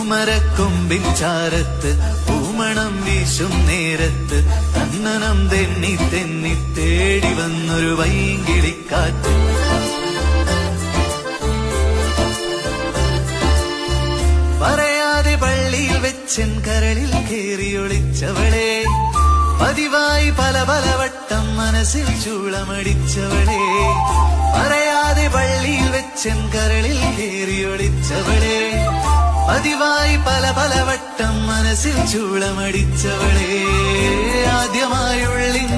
പൂമരക്കൊമ്പിൻ ചാരത്ത് പൂമണം വീശും നേരത്ത് കണ്ണനം തെന്നി തെന്നി തേടി വന്നൊരു വൈകിളിക്കാറ്റ്. പറയാതെ പള്ളിയിൽ വെച്ചൻ കരളിൽ കേറിയൊളിച്ചവളെ, പതിവായി പല പല വട്ടം മനസ്സിൽ ചൂളമടിച്ചവളെ. പറയാതെ പള്ളിയിൽ വെച്ചൻ കരളിൽ കേറിയൊളിച്ചവളെ, പതിവായി പല പല വട്ടം മനസ്സിൽ ചൂളമടിച്ചവളെ. ആദ്യമായുള്ളിൻ